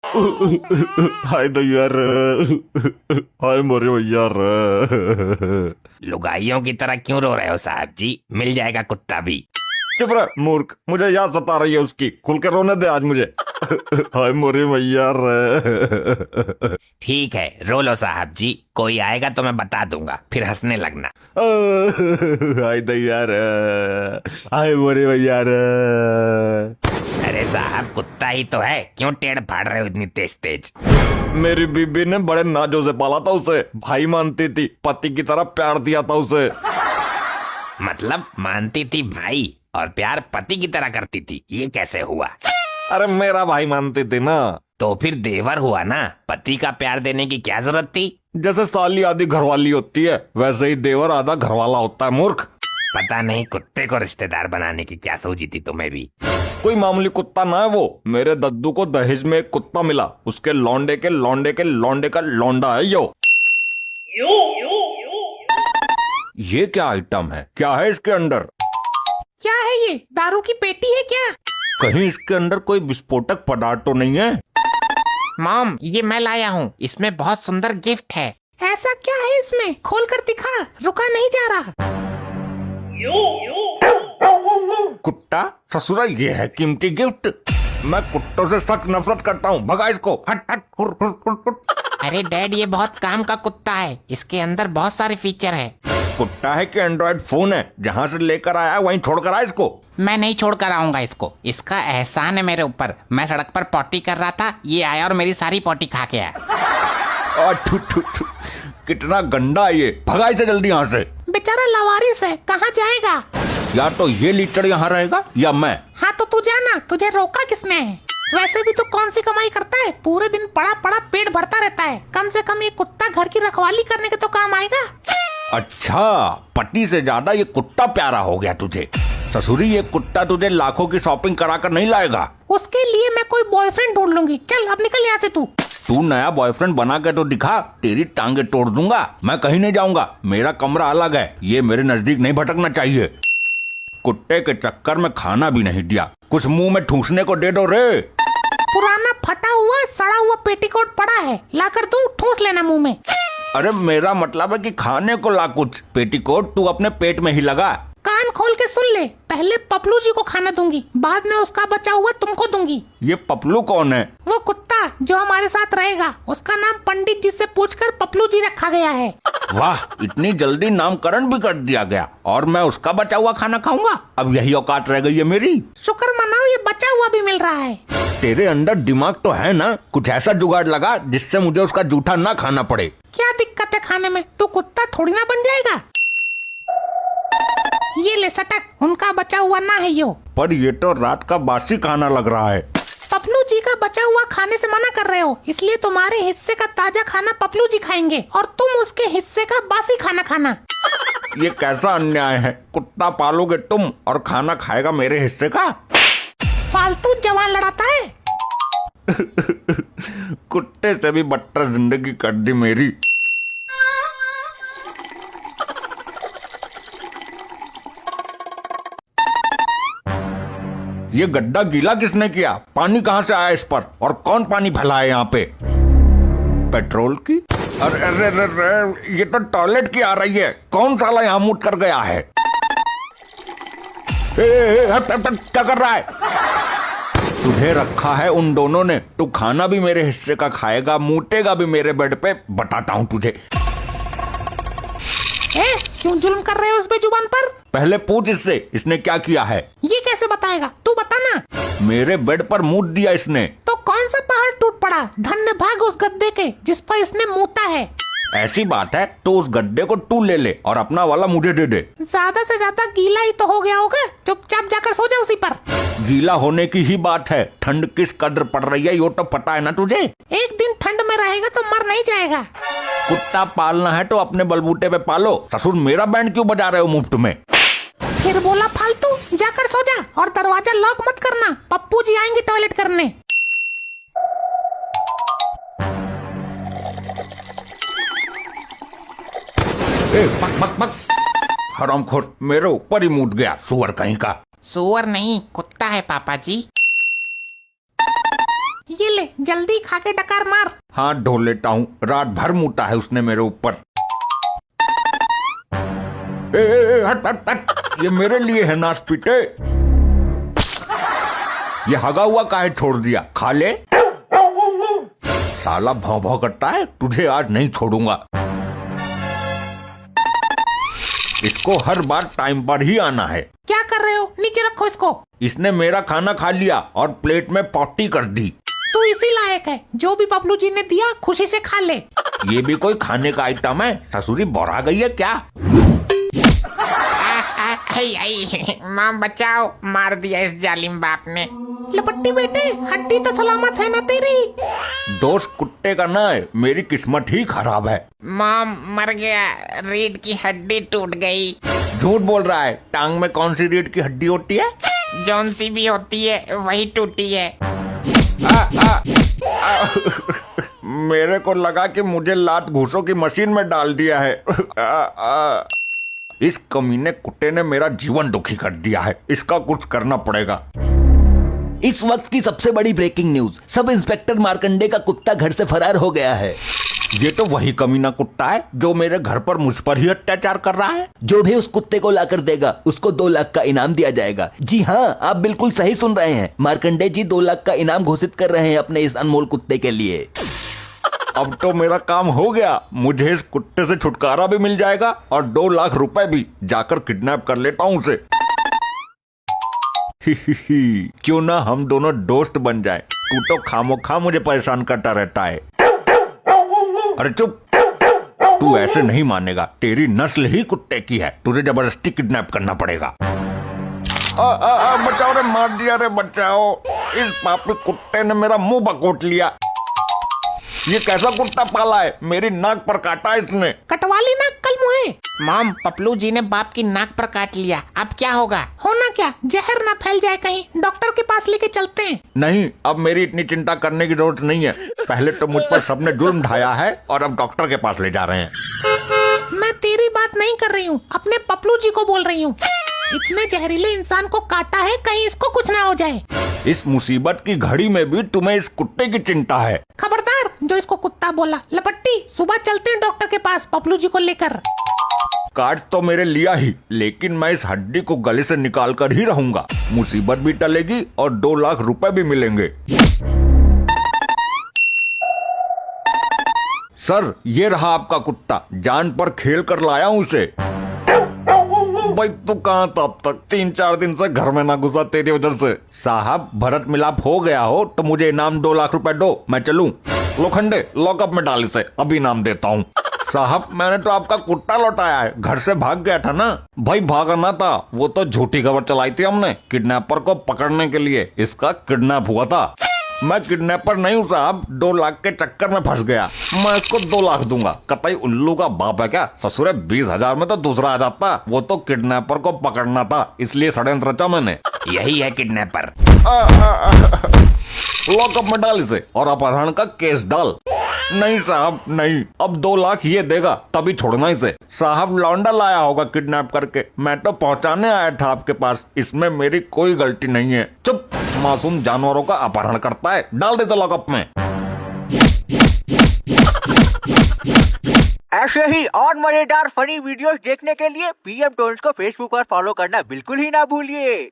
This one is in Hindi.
हाय दैया रे, हाय मोरे भैया रे। लुगाइयों की तरह क्यों रो रहे हो साहब जी? मिल जाएगा कुत्ता भी। चुप रह मूर्ख, मुझे याद सता रही है उसकी। खुल के रोने दे आज मुझे। हाय मोरे भैया रे। ठीक है, रो लो साहब जी, कोई आएगा तो मैं बता दूंगा, फिर हंसने लगना। हाय दैया रे, हाय मोरे भैया रे। अरे साहब, कुत्ता ही तो है, क्यों टेढ़ फाड़ रहे हो इतनी तेज तेज? मेरी बीबी ने बड़े नाजों से पाला था उसे, भाई मानती थी, पति की तरह प्यार दिया था उसे। मतलब मानती थी भाई और प्यार पति की तरह करती थी, ये कैसे हुआ? अरे मेरा भाई मानती थी ना। तो फिर देवर हुआ ना, पति का प्यार देने की क्या जरूरत थी? जैसे साली आधी घरवाली होती है, वैसे ही देवर आधा घरवाला होता है मूर्ख। पता नहीं कुत्ते को रिश्तेदार बनाने की क्या सोची थी तुम्हें भी। कोई मामूली कुत्ता ना है वो, मेरे दद्दू को दहेज में एक कुत्ता मिला, उसके लौंडे के लौंडे के लौंडे का लौंडा है यो। ये क्या आइटम है? क्या है इसके अंदर? क्या है ये? दारू की पेटी है क्या? कहीं इसके अंदर कोई विस्फोटक पदार्थ तो नहीं है? मॉम, ये मैं लाया हूँ, इसमें बहुत सुंदर गिफ्ट है। ऐसा क्या है इसमें? खोल कर दिखा, रुका नहीं जा रहा। कुत्ता ससुरा, ये है कीमती गिफ्ट। मैं कुत्तों से सख्त नफरत करता हूँ, भगा इसको। हट हट हुर, हुर, हुर, हुर। अरे डैड, ये बहुत काम का कुत्ता है, इसके अंदर बहुत सारे फीचर है। कुत्ता है कि एंड्रॉइड फोन है? जहाँ से लेकर आया वहीं छोड़ कर आया इसको। मैं नहीं छोड़ कर आऊंगा इसको, इसका एहसान है मेरे ऊपर। मैं सड़क पर पॉटी कर रहा था, ये आया और मेरी सारी पॉटी खा के आया। ठु, ठु, ठु। कितना गंदा है ये, भगा इसे जल्दी यहाँ से। बेचारा लवारिस है, कहाँ जाएगा? या तो ये लीचड़ यहाँ रहेगा या मैं। हाँ तो तू जाना, तुझे रोका किसने है? वैसे भी तो कौन सी कमाई करता है, पूरे दिन पड़ा पड़ा पेट भरता रहता है। कम से कम ये कुत्ता घर की रखवाली करने के तो काम आएगा। अच्छा, पति से ज्यादा ये कुत्ता प्यारा हो गया तुझे। ससुरी, ये कुत्ता तुझे लाखों की शॉपिंग करा कर नहीं लाएगा। उसके लिए मैं कोई बॉयफ्रेंड ढूंढ लूंगी। चल अब निकल यहाँ से तू। तू नया बॉयफ्रेंड बना के तो दिखा, तेरी टांगे तोड़ दूंगा। मैं कहीं नहीं जाऊंगा, मेरा कमरा अलग है, ये मेरे नजदीक नहीं भटकना चाहिए। कुत्ते के चक्कर में खाना भी नहीं दिया, कुछ मुंह में ठूसने को दे दो रे। पुराना फटा हुआ सड़ा हुआ पेटीकोट पड़ा है, लाकर तू ठूस लेना मुंह में। अरे मेरा मतलब है कि खाने को ला कुछ। पेटीकोट तू अपने पेट में ही लगा। कान खोल के सुन ले, पहले पपलू जी को खाना दूंगी, बाद में उसका बचा हुआ तुमको दूंगी। ये पपलू कौन है? वो कुत्ता जो हमारे साथ रहेगा, उसका नाम पंडित जी से पूछकर पपलू जी रखा गया है। वाह, इतनी जल्दी नामकरण भी कर दिया गया, और मैं उसका बचा हुआ खाना खाऊंगा। अब यही औकात रह गई है मेरी। शुक्र मनाओ, ये बचा हुआ भी मिल रहा है। तेरे अंदर दिमाग तो है ना, कुछ ऐसा जुगाड़ लगा जिससे मुझे उसका जूठा ना खाना पड़े। क्या दिक्कत है खाने में? तू कुत्ता थोड़ी ना बन जाएगा। ये ले सटक, उनका बचा हुआ ना है यो। पर ये तो रात का बासी खाना लग रहा है। पपलू जी का बचा हुआ खाने से मना कर रहे हो, इसलिए तुम्हारे हिस्से का ताजा खाना पपलू जी खाएंगे और तुम उसके हिस्से का बासी खाना खाना। ये कैसा अन्याय है? कुत्ता पालोगे तुम और खाना खाएगा मेरे हिस्से का। फालतू जवान लड़ाता है। कुत्ते से भी बदतर जिंदगी कर दी मेरी। ये गड्ढा गीला किसने किया? पानी कहाँ से आया इस पर? और कौन पानी फैलाया यहाँ पे? पेट्रोल की? अरे अरे अरे, ये तो टॉयलेट की आ रही है। कौन साला यहाँ मुड़ कर गया है? हट, हट, हट, क्या कर रहा है? तुझे रखा है उन दोनों ने, तू खाना भी मेरे हिस्से का खाएगा, मूतेगा भी मेरे बेड पे। बताता हूँ तुझे। क्यों जुल्म कर रहे हो उस बेजुबान पर? पहले पूछ इससे, इसने क्या किया है? ये कैसे बताएगा? तू बता ना। मेरे बेड पर मूत दिया इसने। तो कौन सा पहाड़ टूट पड़ा? धन्य भाग उस गद्दे के जिस पर इसने मूता है। ऐसी बात है तो उस गड्ढे को तू ले ले और अपना वाला मुझे दे दे। ज्यादा से ज्यादा गीला ही तो हो गया होगा, चुपचाप जाकर सो जा उसी पर। गीला होने की ही बात है, ठंड किस कदर पड़ रही है ये तो पता है ना तुझे। एक दिन ठंड में रहेगा तो मर नहीं जाएगा। कुत्ता पालना है तो अपने बलबूते पे पालो। ससुर, मेरा बैंड क्यों बजा रहे हो मुफ्त में? फिर बोला फालतू, जाकर सो जा और दरवाजा लॉक मत करना, पप्पू जी आएंगे टॉयलेट करने। पक पक पक, हरामखोर, मेरे ऊपर ही मूत गया सुअर कहीं का। सुअर नहीं, कुत्ता है पापा जी। ये ले, जल्दी खा के डकार मार। हाँ ढो लेता हूँ, रात भर मूता है उसने मेरे ऊपर। हट हट हट, ये मेरे लिए है नाश पीटे। ये हगा हुआ काहे छोड़ दिया, खा ले। साला भौं भौं करता है, तुझे आज नहीं छोड़ूंगा। इसको हर बार टाइम पर ही आना है। क्या कर रहे हो, नीचे रखो इसको। इसने मेरा खाना खा लिया और प्लेट में पॉटी कर दी। तू इसी लायक है, जो भी बबलू जी ने दिया खुशी से खा ले। ये भी कोई खाने का आइटम है, ससुरी बोरा गई है क्या? माँ बचाओ, मार दिया इस जालिम बाप ने। लपट्टी बेटे, हड्डी तो सलामत है ना तेरी। दोस्त कुत्ते का ना है, मेरी किस्मत ही खराब है। माँ मर गया, रीढ़ की हड्डी टूट गई। झूठ बोल रहा है, टांग में कौन सी रीढ़ की हड्डी होती है? जौन सी भी होती है वही टूटी है। मेरे को लगा कि मुझे लात घूसों की मशीन में डाल दिया है। इस कमीने कुत्ते ने मेरा जीवन दुखी कर दिया है, इसका कुछ करना पड़ेगा। इस वक्त की सबसे बड़ी breaking news, sub inspector Markande का कुत्ता घर से फरार हो गया है। ये तो वही कमीना कुत्ता है जो मेरे घर पर मुझ पर ही अत्याचार कर रहा है। जो भी उस कुत्ते को लाकर देगा उसको 2 लाख का इनाम दिया जाएगा। जी हाँ, आप बिल्कुल सही सुन रहे हैं, मार्कंडे जी 2 लाख का इनाम घोषित कर रहे हैं अपने इस अनमोल कुत्ते के लिए। अब तो मेरा काम हो गया, मुझे इस कुत्ते से छुटकारा भी मिल जाएगा और 2 लाख रुपए भी। जाकर किडनैप कर लेता हूँ उसे। क्यों ना हम दोनों दोस्त बन जाए। तू तो खामोखा मुझे परेशान करता रहता है। अरे चुप, तू ऐसे नहीं मानेगा, तेरी नस्ल ही कुत्ते की है, तुझे जबरदस्ती किडनैप करना पड़ेगा। बचाओ रे, मार दिया रे, बचाओ। इस पापी कुत्ते ने मेरा मुंह बकोट लिया। ये कैसा कुत्ता पाला है, मेरी नाक पर काटा इसने। कटवा ली नाक कल मुहे। मॉम, पपलू जी ने बाप की नाक पर काट लिया, अब क्या होगा? होना क्या, जहर ना फैल जाए कहीं, डॉक्टर के पास लेके चलते हैं। नहीं, अब मेरी इतनी चिंता करने की जरूरत नहीं है। पहले तो मुझ पर सबने जुल्म ढाया है और अब डॉक्टर के पास ले जा रहे हैं। मैं तेरी बात नहीं कर रही हूँ, अपने पपलू जी को बोल रही हूँ। इतने जहरीले इंसान को काटा है, कहीं इसको कुछ ना हो जाए। इस मुसीबत की घड़ी में भी तुम्हें इस कुत्ते की चिंता है। खबरदार जो इसको कुत्ता बोला। लपट्टी, सुबह चलते हैं डॉक्टर के पास पपलू जी को लेकर। काट तो मेरे लिया ही, लेकिन मैं इस हड्डी को गले से निकाल कर ही रहूंगा। मुसीबत भी टलेगी और 2 लाख रुपए भी मिलेंगे। सर, ये रहा आपका कुत्ता, जान पर खेल कर लाया हूँ उसे। भाई तू कहाँ था अब तक? 3-4 दिन से घर में ना घुसा तेरी वजह से। साहब, भरत मिलाप हो गया हो तो मुझे इनाम 2 लाख रुपए दो, मैं चलूं। लोखंडे, लॉकअप में डाल इसे, अभी इनाम देता हूँ। साहब, मैंने तो आपका कुत्ता लौटाया है, घर से भाग गया था ना। भाई भागना था, वो तो झूठी खबर चलाई थी हमने किडनैपर को पकड़ने के लिए, इसका किडनैप हुआ था। मैं किडनैपर नहीं हूँ साहब, 2 लाख के चक्कर में फंस गया। मैं इसको 2 लाख दूंगा। कतई उल्लू का बाप है क्या? ससुरे 20,000 में तो दूसरा आ जाता। वो तो किडनैपर को पकड़ना था, इसलिए षड्यंत्र रचा मैंने। यही है किडनैपर। लॉकअप में डाल इसे और अपहरण का केस डाल। नहीं साहब नहीं, अब 2 लाख ये देगा तभी छोड़ना इसे। साहब, लौंडा लाया होगा किडनैप करके, मैं तो पहुंचाने आया था आपके पास, इसमें मेरी कोई गलती नहीं है। चुप, मासूम जानवरों का अपहरण करता है, डाल दे लॉकअप में। ऐसे ही और मजेदार फनी वीडियोस देखने के लिए पीएम टोन्स को फेसबुक पर फॉलो करना बिल्कुल ही ना भूलिए।